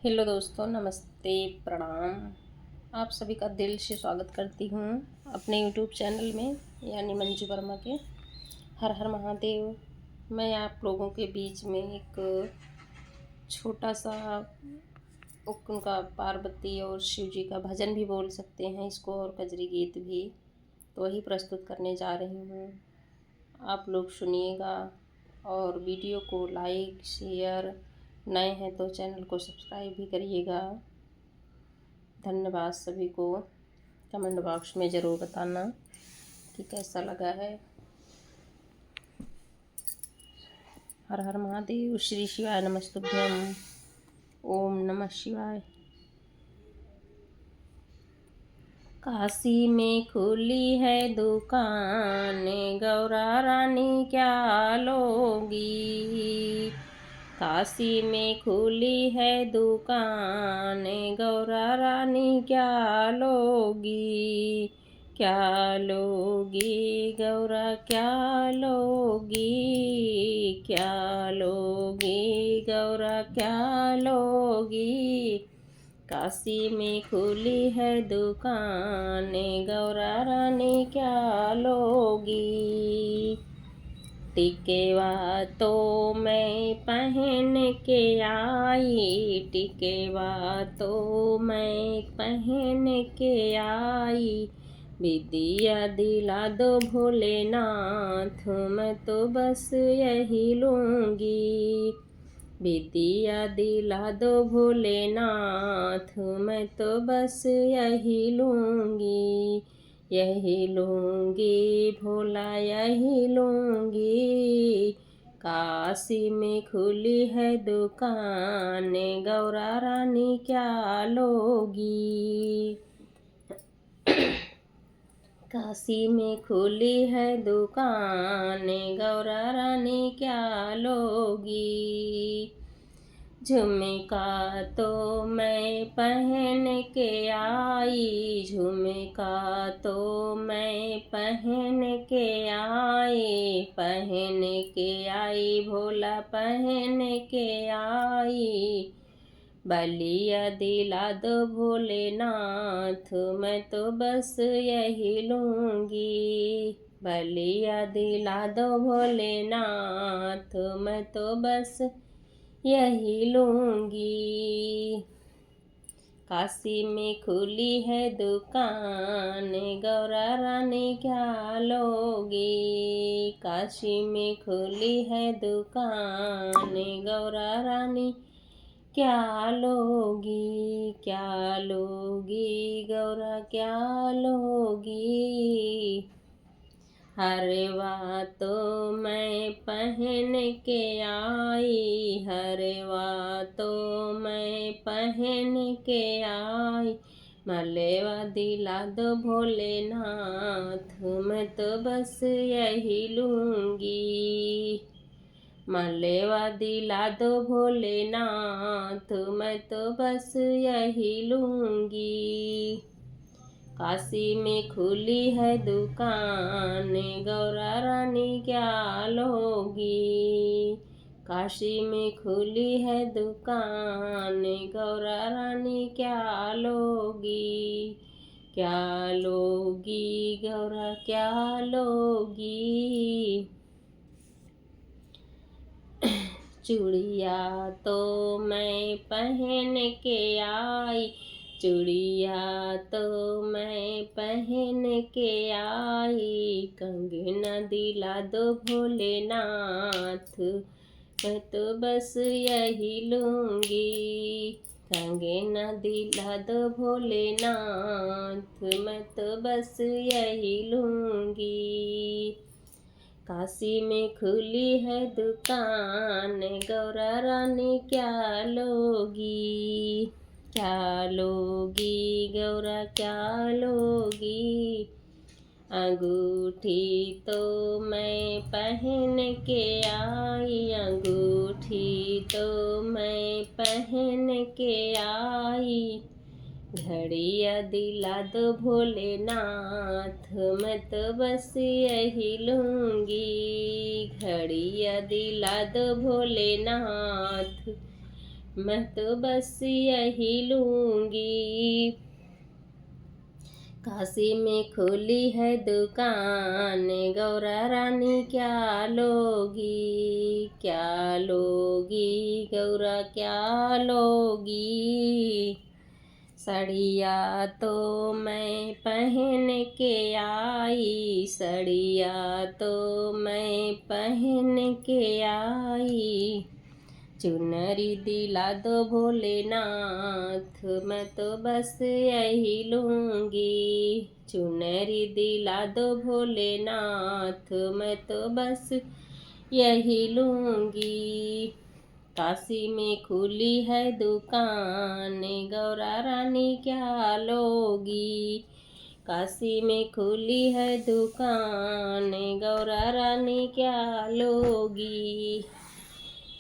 Hello दोस्तों, नमस्ते, प्रणाम। आप सभी का दिल से स्वागत करती हूँ अपने यूट्यूब चैनल में, यानी मंजू वर्मा के। हर हर महादेव। मैं आप लोगों के बीच में एक छोटा सा उनका पार्वती और शिव जी का भजन भी बोल सकते हैं इसको, और कजरी गीत भी, तो वही प्रस्तुत करने जा रही हूँ। आप लोग सुनिएगा और वीडियो को लाइक शेयर, नए हैं तो चैनल को सब्सक्राइब भी करिएगा। धन्यवाद सभी को। कमेंट बॉक्स में ज़रूर बताना कि कैसा लगा है। हर हर महादेव। श्री शिवाय नमस्तुभ्यम। ओम नमः शिवाय। काशी में खुली है दुकान, गौरा रानी क्या लोगी। काशी में खुली है दुकान, गौरा रानी क्या लोगी। क्या लोगी गौरा क्या लोगी। क्या लोगी गौरा क्या लोगी। काशी में खुली है दुकान, गौरा रानी क्या लोगी। टिकेवा तो मैं पहन के आई, टिकेवा तो मैं पहन के आई। विद्या दिला दो भोलेनाथ, मैं तो बस यही लूँगी। विद्या दिला दो भोलेनाथ, मैं तो बस यही लूँगी। यही लूँगी भोला यही लूँगी। काशी में खुली है दुकान, गौरा रानी क्या लोगी। काशी में खुली है दुकान, गौरा रानी क्या लोगी। झुमका तो मैं पहन के आई, झुमका तो मैं पहन के आई। पहन के आई भोला पहन के आई। बलिया दिला दो भोलेनाथ, मैं तो बस यही लूँगी। बलिया दिला दो भोलेनाथ, मैं तो बस यही लूँगी। काशी में खुली है दुकान, गौरा रानी क्या लोगी। काशी में खुली है दुकान, गौरा रानी क्या लोगी। क्या लोगी गौरा क्या लोगी। हरवा तो मैं पहन के आई, हरवा तो मैं पहन के आई। मलेवा दिला दो भोलेनाथ, मैं तो बस यही लूँगी। मलेवा दिला दो भोलेनाथ, मैं तो बस यही लूँगी। काशी में खुली है दुकान, गौरा रानी क्या लोगी। काशी में खुली है दुकान, गौरा रानी क्या लोगी। क्या लोगी गौरा क्या लोगी। चूड़िया तो मैं पहन के आई, चूड़िया तो मैं पहन के आई। कंगना दिला दो भोलेनाथ, मैं तो बस यही लूँगी। कंगना दिला दो भोलेनाथ, मैं तो बस यही लूँगी। काशी में खुली है दुकान, गौरा रानी क्या लोगी। क्या लोगी गौरा क्या लोगी। अंगूठी तो मैं पहन के आई, अंगूठी तो मैं पहन के आई। घड़िया दिला दो भोलेनाथ, मैं तो बस यही लूँगी। घड़िया दिला दो भोलेनाथ, मैं तो बस यही लूँगी। काशी में खुली है दुकान, गौरा रानी क्या लोगी, क्या लोगी गौरा क्या लोगी। सड़िया तो मैं पहन के आई, सड़िया तो मैं पहन के आई। चुनरी दिला दो भोलेनाथ, मैं तो बस यही लूँगी। चुनरी दिला दो भोलेनाथ, मैं तो बस यही लूँगी। काशी में खुली है दुकान, गौरा रानी क्या लोगी। काशी में खुली है दुकान, गौरा रानी क्या लोगी।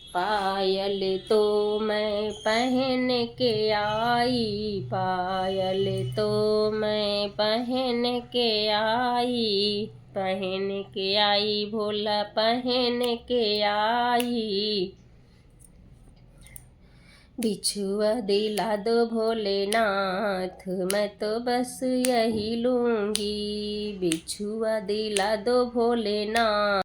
पायल तो मैं पहन के आई, पायल तो मैं पहन के आई, पहन के आई भोला पहन के आई। बिछुआ दिला दो भोलेनाथ, मैं तो बस यही लूँगी। बिछुआ दिला दो भोलेनाथ।